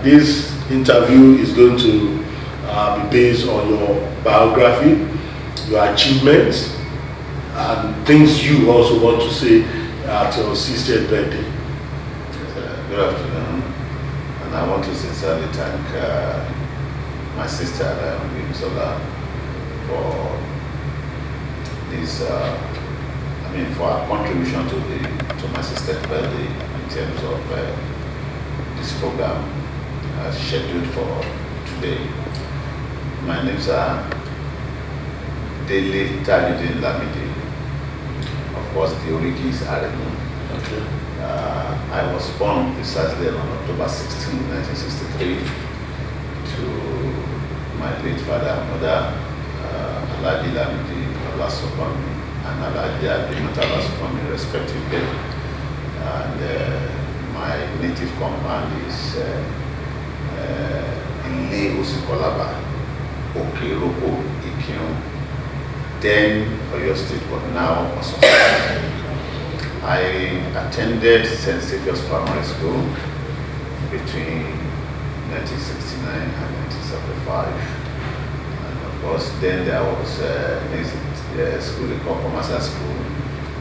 this interview is going to be based on your biography, your achievements, and things you also want to say at your 60th birthday. Good afternoon, and I want to sincerely thank my sister Sola for this. For our contribution to my sister's birthday in terms of this program scheduled for today. My name's Tajudeen Lamidi. Of course, the origin is Aremu. Okay. I was born precisely on October 16, 1963, to my late father and mother, Alhaji Lamidi Olasopami and Alhaji Abimata Olasopami, respectively. And my native compound is Ile Osikolaba, Okeroko, Ikirun, then Oyo State, but now Osun. I attended St. Xavier's Primary School between 1969 and 1975. And of course, then there was a school called Commercial School.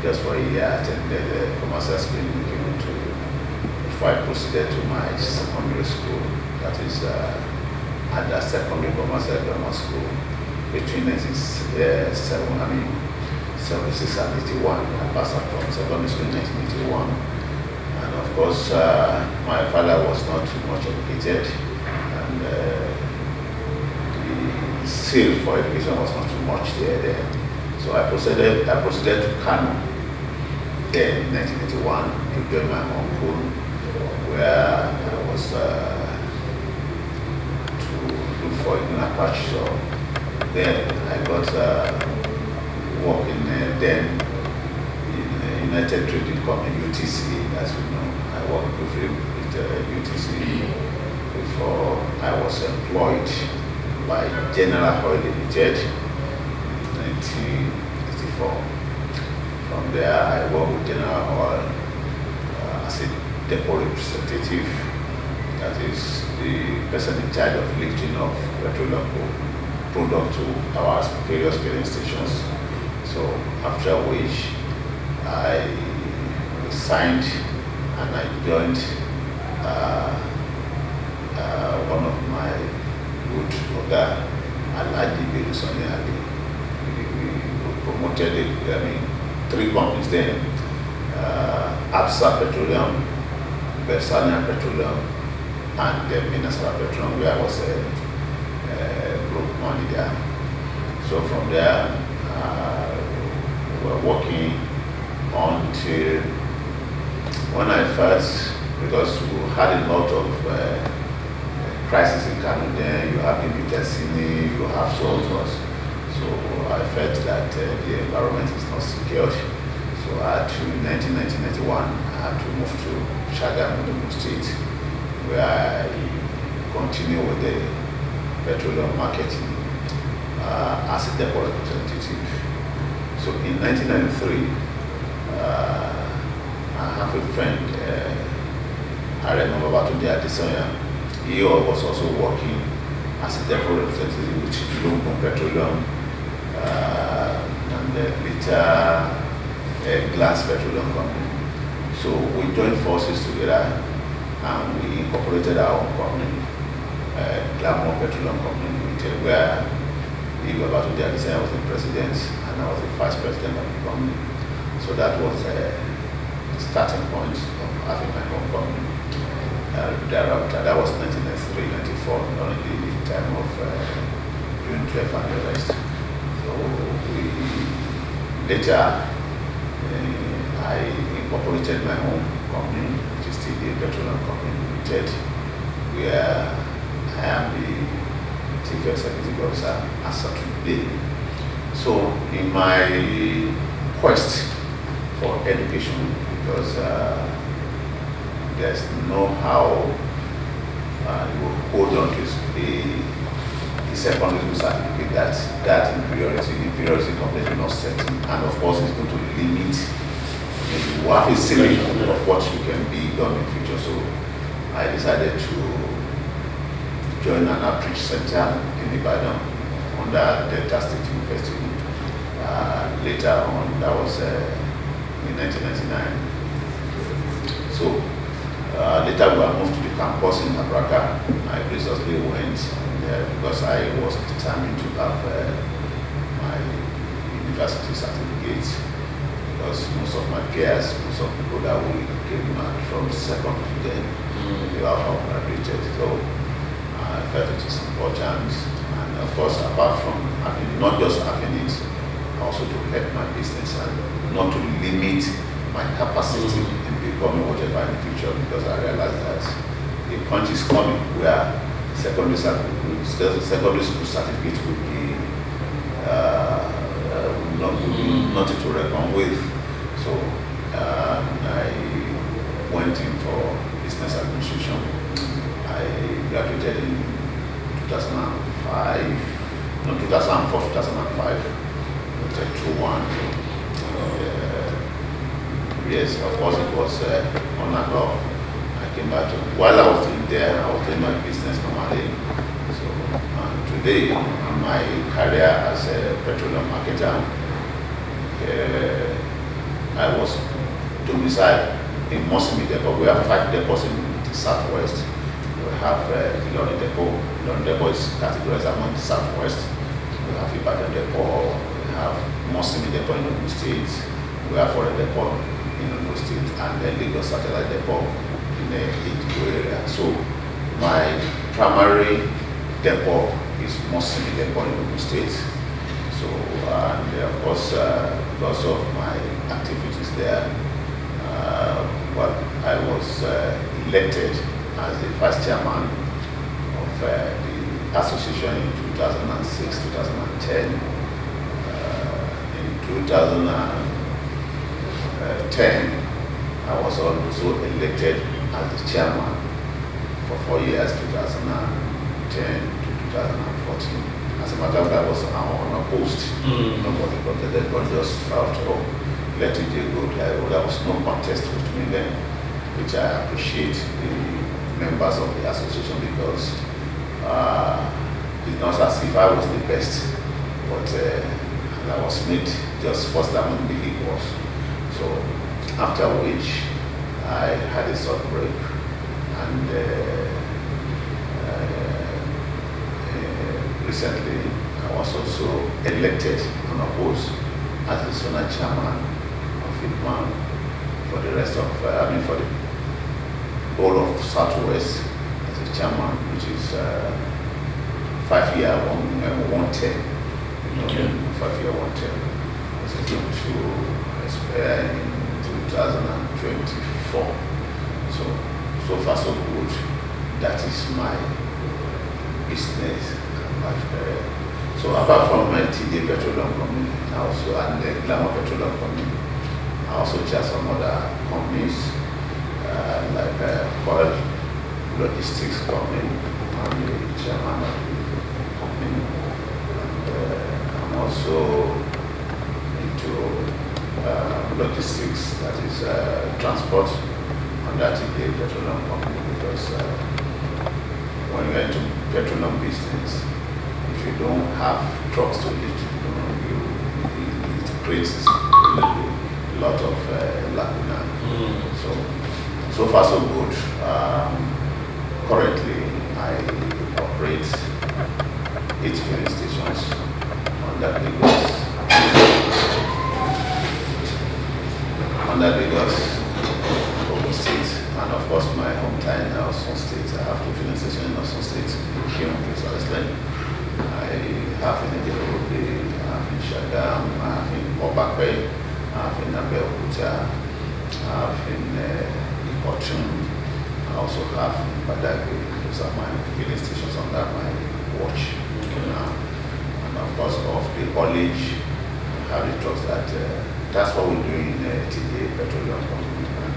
Just for a year, I attended Commercial School in Ikirun before I proceeded to my secondary school, that is at the Secondary Commercial Grammar School between 1976 and 81. I passed out from secondary school in 1981. And of course, my father was not too much educated, and the seal for education was not too much there then. So I proceeded to Kano then in 1981 to join my uncle, where I was to look for an Apache. So then I got working then in United Trading Company, UTC, as we know. I worked briefly with UTC before I was employed by General Oil Limited in 1984. From there, I worked with General Oil as a depot representative, that is the person in charge of lifting of petroleum product to our various filling stations. So after which I resigned and I joined one of my good Oga, Alhaji Belusoni Ali. We promoted three companies then, Absa Petroleum, Bersania Petroleum, and Minnesota Petroleum, where I was a group manager. So from there, we were working until when I first, because we had a lot of crisis in Kano then, you have the Vitasini, you have soldiers. So I felt that the environment is not secured. So in 1991, I had to move to Shagamu State, where I continue with the petroleum marketing as a depot representative. So in 1993, I have a friend, I remember Batunde Adesoya. He was also working as a depot representative with Lumbu Petroleum and later Glass Petroleum Company. So we joined forces together and we incorporated our own company, Glamour Petroleum Company Limited, where Batunde Adesoya was the president and I was the vice president of the company. So that was the starting point of having my own company. Thereafter, that was 1993-94, during the time of June 12 and the rest. So later, I incorporated my own company, which is still the Petroleum Company Limited, where I am the Chief Executive Officer as of today. So in my quest for education, because there's no how you will hold on to a secondary school certificate that inferiority completely not certain, and of course it's going to limit. You have a ceiling of what you can be done in future. So I decided to join an outreach center in Ibadan under Delta State University. Later on, that was in 1999. So later we were moved to the campus in Abraka. I recently went because I was determined to have my university certificate, because most of my peers, most of the people that we came from secondary then, they were all graduated. So I felt it is important, and of course, apart from having, not just having it, also to help my business and not to limit my capacity in becoming whatever in the future, because I realized that the point is coming where secondary school certificate would be nothing to reckon with. So I went in for business administration. I graduated in 2004, 2005, with a 2-1. Yes, of course it was on and off. I came back to, while I was in there, I was doing my business normally. So today, in my career as a petroleum marketer, I was domiciled in Mosimi Depot. We have 5 depots in the southwest. We have Ilorin Depot. Ilorin Depot is categorized among the southwest. We have Ibadan Depot. We have Mosimi Depot in Ogun State. We have Foreign Depot in Ogun State, and then Lagos Satellite Depot in the Idigo area. So my primary depot is Mosimi Depot in Ogun State. So, and of course, because of my activities there, I was elected as the vice chairman of the association in 2006-2010. In 2010, I was also elected as the chairman for 4 years, 2010 to 2014. As a matter of fact, I was unopposed. Nobody contested, but just felt, oh, let it go. There was no contest with me then, which I appreciate the members of the association, because it's not as if I was the best, but I was made just first among the equals. So after which I had a short break, and recently I was also elected unopposed as the zonal chairman of IPMAN for the rest of, for the whole of Southwest as a chairman, which is 5-year, 110. Okay. 5-year, 110. It's going to expire in 2024. So far so good. That is my business. So apart from my TJ Petroleum Company, and the Glamour Petroleum Company, I also chair some other companies like Oil Logistics Company. I'm the chairman of the company. And I'm also into logistics, that is transport, under TJ Petroleum Company, because when you're into petroleum business, if you don't have trucks to lift, it creates a lot of lacuna. So far so good. Currently, I operate 8 filling stations under Lagos, Ogun State, and of course my hometown in Osun State. I have 2 filling stations in Osun State, here in Precisely. I have in Ijebu, I have in Shagam, I have in Obakwe, I have in Abeokuta, I have in Ikotun, I also have in Badagry. Those are my filling stations under my watch. And of course, of the haulage, I have the trucks that's what we do in TJ Petroleum Company. And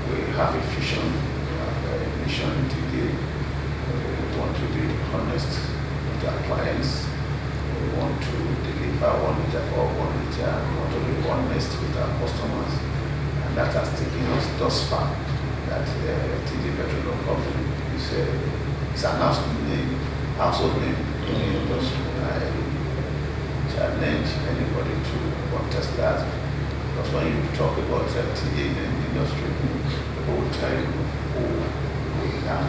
we have a vision, we have a mission in TJ. We want to be honest with our clients. We want to deliver 1 liter for 1 liter. We want to be honest with our customers. And that has taken us thus far, that TJ Petroleum Company is It's an household name in the industry. I challenge anybody to contest that. Because when you talk about TA in the industry, people will tell you who we are.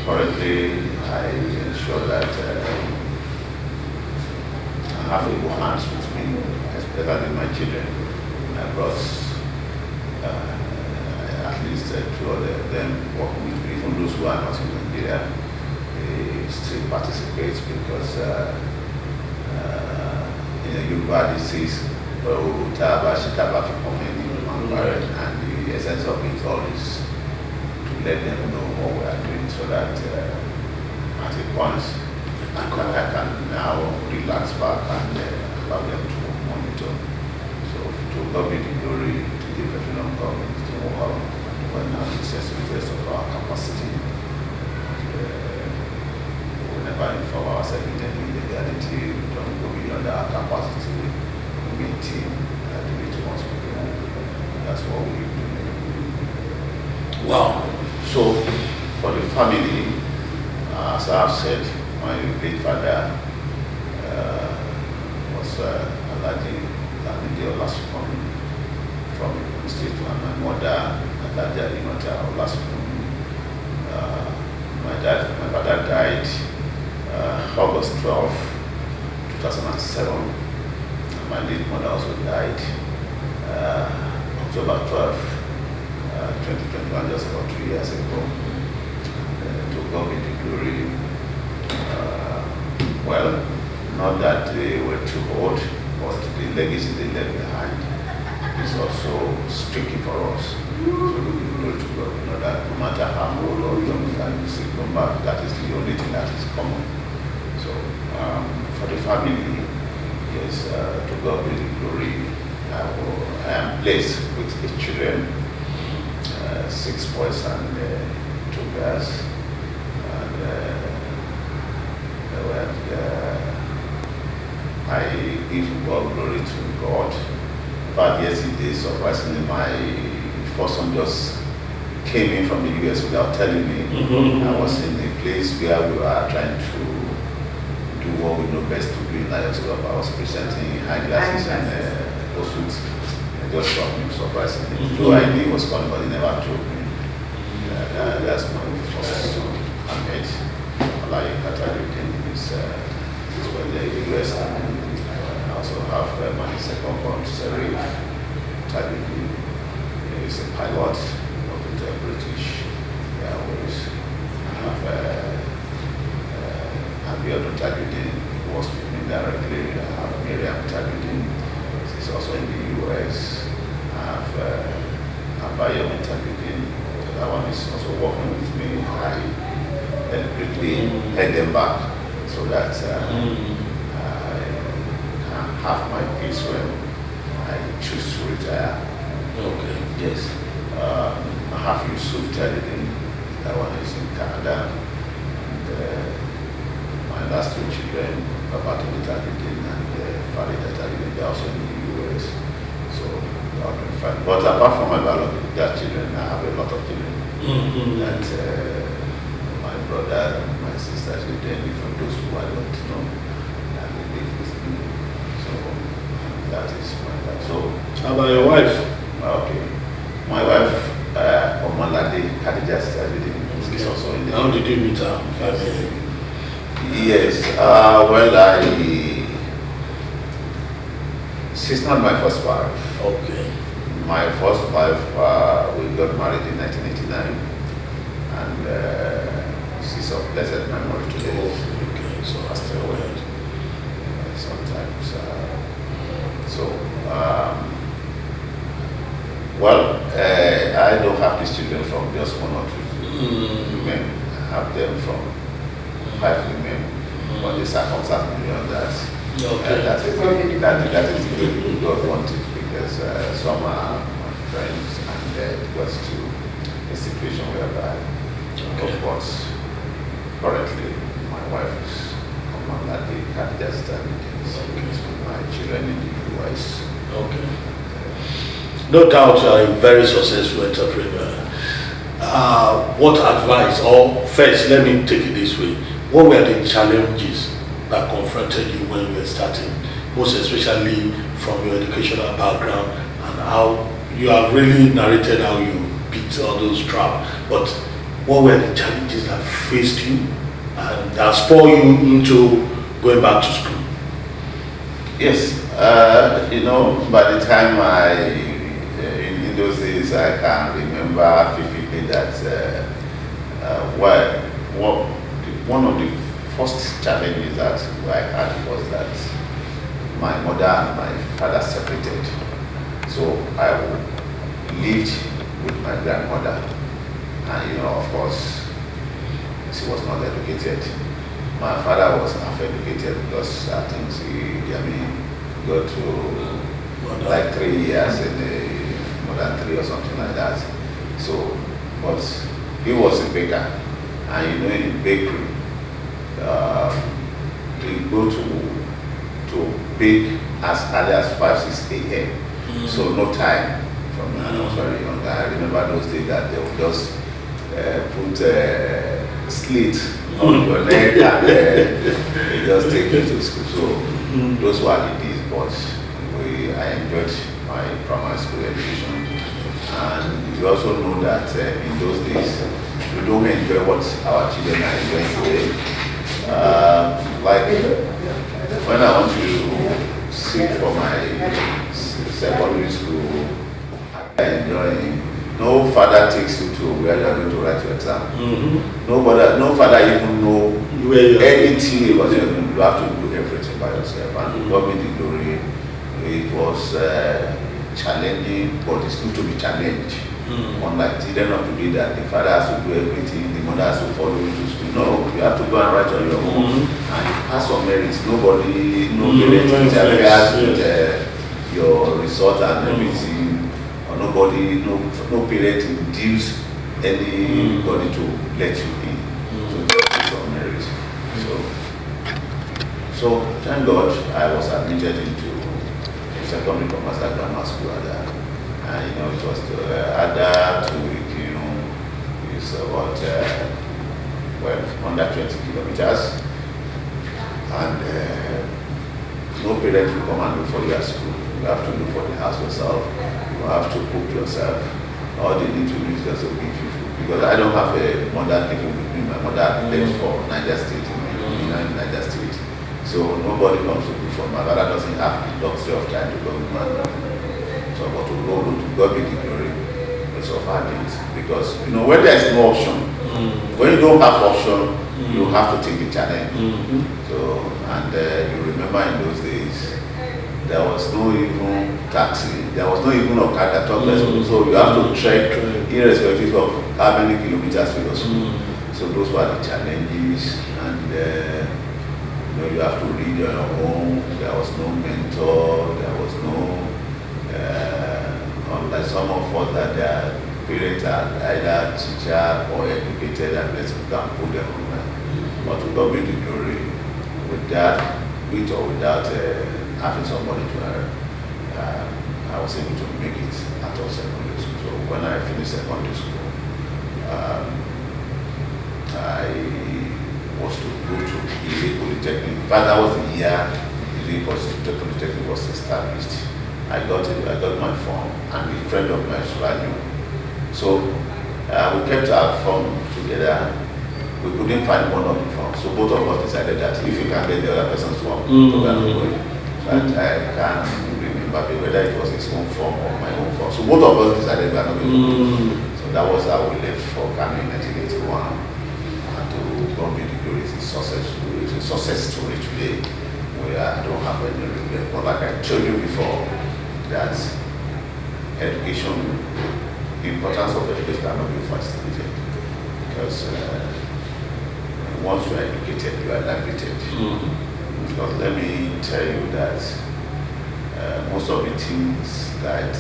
Currently, I ensure that I have equal hands with me, especially my children. I brought at least two of them working with me, even those who are not in Nigeria. They still participate because in the Yoruba disease, and the essence of it all is to let them know what we are doing so that at a point I can now relax back and allow them to monitor. So to God be the glory to the federal government to when now it's just the best of our capacity. Whenever inform ourselves in any illegality, we don't go beyond our capacity. We maintain the responsibility. That's what we do. Wow. So for the family, as I've said, my late father was Lamidi from the state, and my mother, Alaja Inota Olasukun. My father died August 12, 2007. And my late mother also died October 12, 2021, just about 2 years ago. To God be the glory. Well, not that they were too old, but the legacy they left behind is also speaking for us. So we give glory to God. We know that no matter how old or young you can see come back, that is the only thing that is common. So for the family, yes, to God be the glory. I am blessed with 8 children, 6 boys and 2 girls. And I give God glory to God. In fact, yesterday, surprisingly, my first son just came in from the US without telling me. I was in a place where we were trying to do what we know best to do in Lions Club. I was presenting eyeglasses and suits. I just saw him surprisingly. Though I knew he was coming, but he never told me. That's my first son, Ahmed. Tajudeen is well in the US, and I also have my second born, Serif Tajudeen. He's a pilot of the British Airways. I have Abiodun Tajudeen, who works with me directly. I have Miriam Tajudeen, she's also in the US. I have Abayomi Tajudeen, that one is also working with me. I quickly head them back so that I can have my peace when I choose to retire. Okay. Yes. I have Yusuf Tajudeen, that one is in Canada. And my last 2 children, Babatunde Tajudeen and Farida Tajudeen, they're also in the US. So they are doing fine. But apart from my biological children, I have a lot of children. That my brother, my sisters, with them, for those who I don't know, and they live with me. So that is my life. So How about your wife? okay, my wife, Omalade Khadija Tajudeen, is also in the. How did you meet her? Yes, well, she's not my first wife. Okay. My first wife, we got married in 1989, and she's of blessed memory today. Okay, so I still wait sometimes. Well, I don't have these children from just 1 or 2 women. I have them from 5 women, but the circumstances beyond that. Okay. That is the way God wanted, because some are my friends, and it was to a situation whereby, of course, currently my wife is Omalade Khadija Tajudeen, with my children in the US. Okay. No doubt you are a very successful entrepreneur. what advice, or first, let me take it this way. What were the challenges that confronted you when you were starting, most especially from your educational background, and how you have really narrated how you beat all those traps, but what were the challenges that faced you and that spurred you into going back to school? Yes, by the time in those days, I can remember vividly that one of the first challenges that I had was that my mother and my father separated. So I lived with my grandmother, and of course, she was not educated. My father was half educated because I think he got to like 3 years in more than 3 or something like that. So, but he was a baker, and in bakery, they go to bake as early as 5-6 a.m. So no time. From when I was very young, I remember those days that they would just put slit on your neck and they just take you to school. So those were the days, but I enjoyed my primary school education. And you also know that in those days, we don't enjoy what our children are enjoying today. Like when I want to sit for my secondary school, I enjoy. No father takes you to where you are going to write your exam. No father even know anything about you. You have to do everything by yourself. And God be the glory. It was challenging, but it's good to be challenged. Unlike children of today, that the father has to do everything, the mother has to follow you to school. No, you have to go and write on your own. And you pass on merit. No parent interferes with your result and everything. Or nobody, no parent induce anybody to let you in. So it's on merit. So thank God I was admitted into secondary commercial grammar school at that. And it was Ada to is about under 20 kilometers. And no parent will come and look for you at school. You have to look for the house yourself. You have to cook yourself. All they need to do is just to give you food. Because I don't have a mother living with me. My mother left for Niger State, in Niger State. So nobody comes to look for me. My father doesn't have the luxury of time to go with my mother. So, but to God be the glory. It's of our needs. Because, when there is no option, when you don't have option, you have to take the challenge. So, and you remember in those days, there was no even taxi, there was no even Okada, so you have to trek irrespective of how many kilometers to your school. So those were the challenges, and you have to read on your own. There was no mentor, there was no, unlike some of us that their parents are either teacher or educated and let's can put them on that. But to God be the glory, with or without having somebody to learn, I was able to make it out of secondary school. So when I finished secondary school, I was to go to the Polytechnic. In fact, that was the year the Polytechnic was established. I got my form, and a friend of mine, Suraju. So we kept our form together. We couldn't find one of the forms, so both of us decided that if you can get the other person's form, we are not going. But I can't remember whether it was his own form or my own form. So both of us decided we are not going to go. So that was how we left for Kano in 1981. And to God be the glory, it's a success story today. I don't have any regret. But like I told you before, that education, the importance of education cannot be overstated. Because once you are educated, you are liberated. Because let me tell you that most of the things that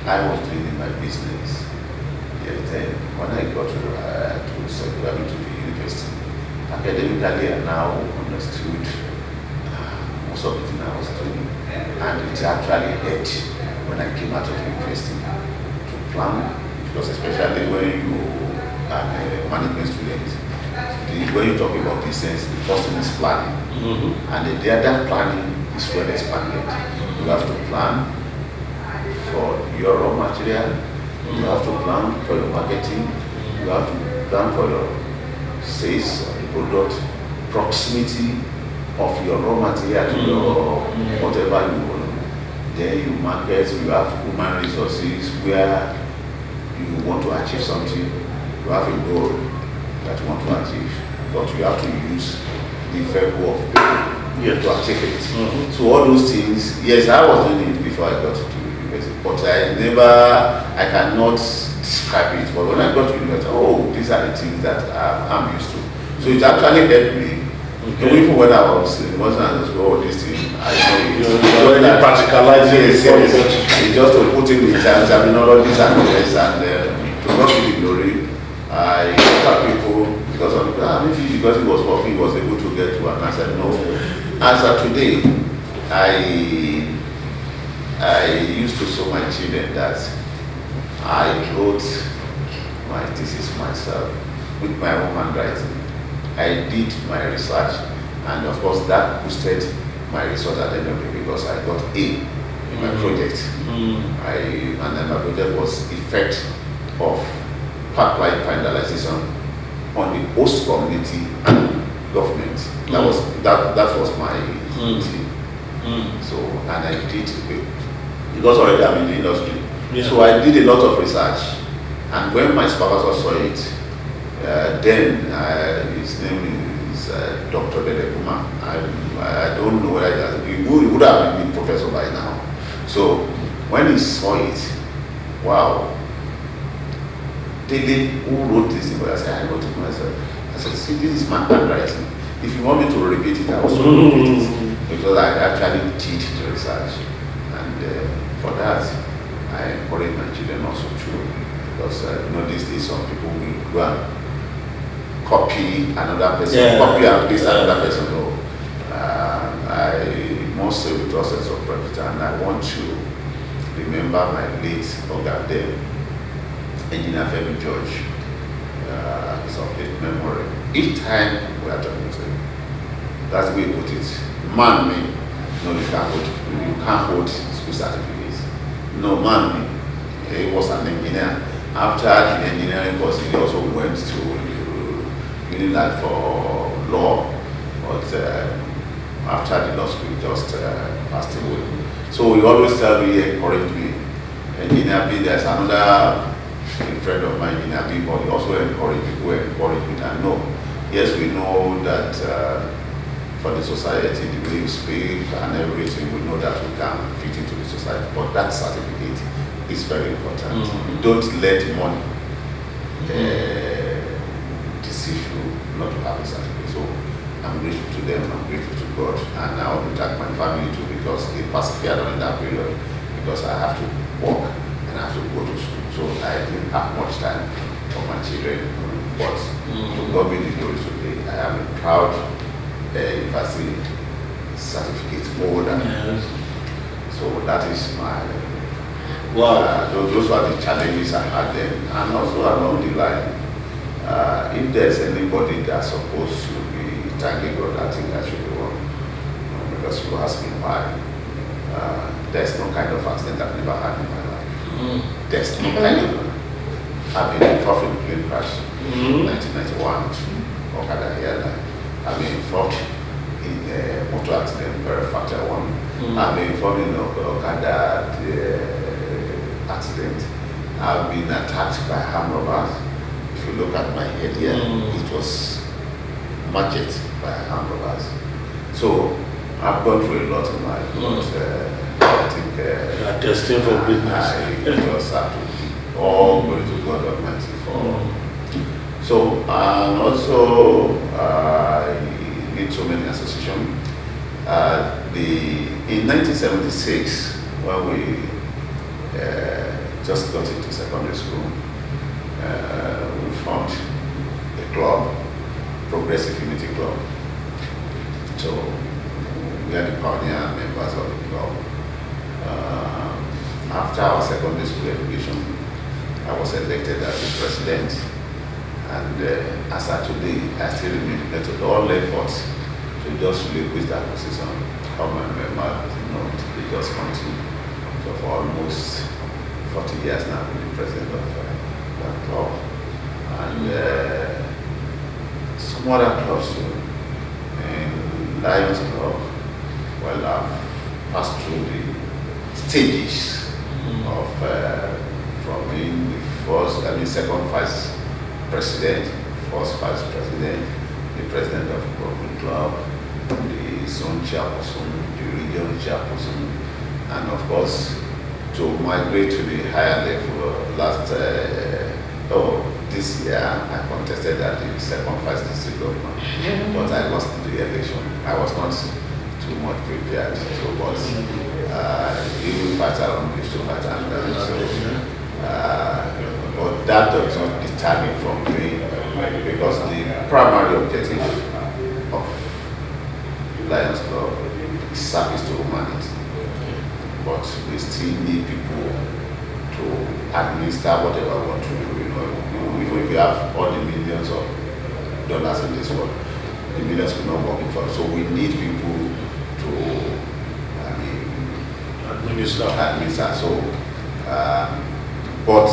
I was doing in my business, then when I got to the university, academically I now understood most of the things I was doing. And it actually helped when I came out of the university to plan, to because especially when you are a management student, when you talk about business, the first thing is planning. And the other planning is well expanded. You have to plan for your raw material, you have to plan for your marketing, you have to plan for your sales of the product, proximity of your raw material to your whatever you want. Then you market, you have human resources where you want to achieve something, you have a goal that you want to achieve, but you have to use the vehicle of people to achieve it. So all those things, yes, I was doing it before I got to university, but I cannot describe it. But when I got to university, oh, these are the things that I'm used to. So it actually helped me. Even when I was in Boston, I was oh, this thing, I know it. You already practicalized it. It's just to put in the terminologies and this, and to not be the glory. I look at people because of maybe because he was working, he was able to get to, and I said no. As of today, I used to show my children that I wrote my thesis myself with my own handwriting. I did my research, and of course that boosted my result at the end of the day because I got A in my project. And then my project was effect of pipeline finalization on the host community and government. That was my team. So, and I did it because already I'm in the industry. So I did a lot of research, and when my supervisor saw it, then his name is Dr. Dedekuma. I don't know whether he would have been professor by now. So when he saw it, wow. Daily, who wrote this thing? I said, I wrote it myself. I said, see, this is my handwriting. If you want me to repeat it, I will repeat it. Because I actually did the research. And for that, I encourage my children also too. Because these days some people will go and copy another person, copy and paste another person. No. I must say with all sense of pride, and I want to remember my late Oga Engineer Femi George, is of late memory. Each time we are talking to him, that's the way he put it. Man me, no, you can't hold school certificates. No, man me, he was an engineer. After the engineering course, he also went to Unilag for law, but after the law school, he just passed away. So he always tell me, encourage me. Engineer B, there's another friend of mine in Abi, but he also encouraged me and no. Yes, we know that for the society, the way we speak and everything, we know that we can fit into the society, but that certificate is very important. Don't let money deceive you not to have a certificate. So I'm grateful to them, I'm grateful to God, and I want to thank my family too because they persevered during that period because I have to work and I have to go to school. So I didn't have much time for my children, but to God be the glory today. I am a proud university certificate holder. So that is my, those are the challenges I had then. And also along the line, if there's anybody that's supposed to be thanking God, I think I should be one. Because you ask me why. There's no kind of accident I've never had in my life. There's no kind of. I've been involved in a plane crash in 1991, Okada airline. I've been involved in a motor accident, very fatal one. I've been involved in Okada accident. I've been attacked by armed robbers. If you look at my head here, it was matched by armed robbers. So I've gone through a lot in life, but I think you are destined for greatness. I just have to keep all glory to God Almighty for. So and also I did so many associations. In 1976, when we just got into secondary school, we formed a club, Progressive Unity Club. So we are the pioneer members of the club. After our secondary school education, I was elected as the president. And as of today, I still remain committed to all efforts to just relinquish that position. How my members, they just continue. So for almost 40 years now, I've been the president of that club. And some other clubs too. And Lions Club, well, I've passed through the stages of from being the second vice president, first vice president, the president of the Rugby Club, the zone chairperson, the region chairperson, and of course to migrate to the higher level. This year I contested at the second vice district governor, but I lost the election. I was not too much prepared, so but even fighter on this to fight but that does not deter me from doing, because the primary objective of Lions Club is service to humanity. But we still need people to administer whatever we want to do. Even if you have all the millions of dollars in this world, the millions will not work for us. So we need people to, administer. So, but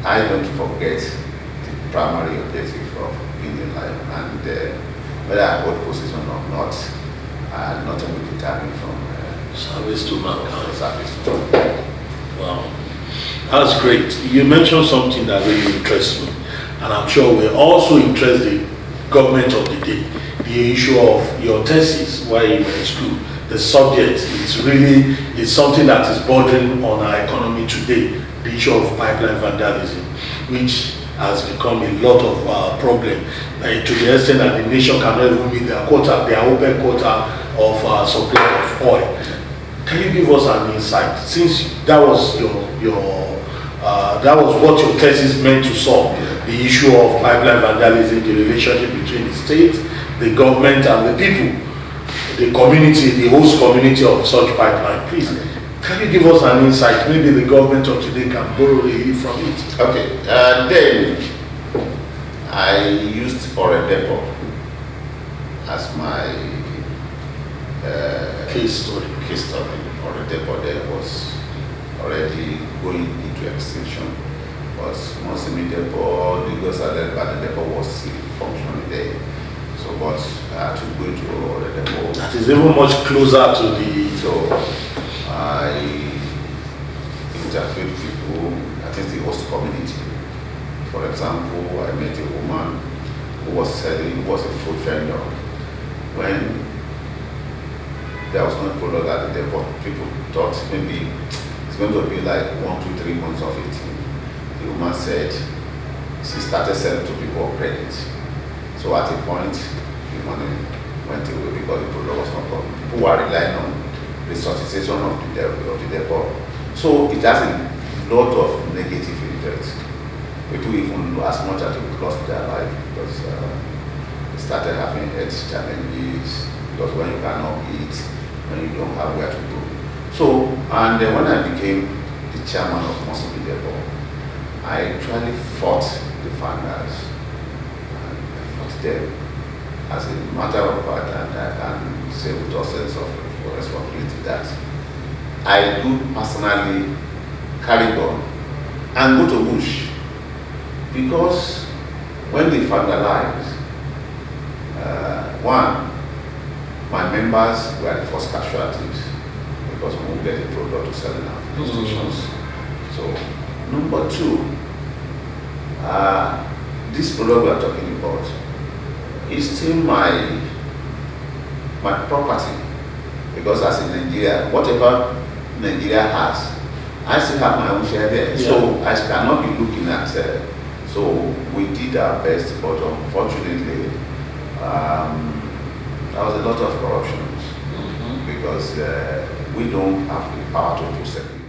I don't forget the primary objective of being in life, and whether I hold position or not, nothing will deter me from service to mankind. Service to mankind. Wow, that's great. You mentioned something that really interests me, and I'm sure will also interest the government of the day. The issue of your thesis while you were in school. The subject is something that is bordering on our economy today. The issue of pipeline vandalism, which has become a lot of problem, to the extent that the nation cannot even meet their open quota of supply of oil. Can you give us an insight, since that was that was what your thesis meant to solve, the issue of pipeline vandalism, the relationship between the state, the government, and the people, the community, the host community of such pipeline? Please, can you give us an insight? Maybe the government of today can borrow a leaf from it. Okay, then I used Oredepo as my case study. Oredepo there was already going into extinction, but Monsimi Depo, Lagos Alert Depo was still functioning there. So, but I had to go to Oredepo. That is even much closer to the. So I interviewed people, I think the host community. For example, I met a woman who was a food vendor. When there was no product at the depot, people thought maybe it's going to be like 1 to 3 months of it. The woman said she started selling to people on credit. So at a point, the money went away because the product was not coming. People were relying on the resuscitation of the depot. So it has a lot of negative effects. People even as much as they lost their life because they started having health challenges, because when you cannot eat, when you don't have where to go. So, and when I became the chairman of Monsimi Depot, I actually fought the founders, and I fought them as a matter of fact, and I can say with a sense of responsibility that I do personally carry on and go to bush, because when they vandalized, one, my members were the first casualties because we won't get the product to sell in our stations. So, number two, this product we are talking about is still my property, because as in Nigeria, whatever Nigeria has, I still have my own share there. Yeah. So I cannot be looking at. So we did our best, but unfortunately, there was a lot of corruption because we don't have the power to do security.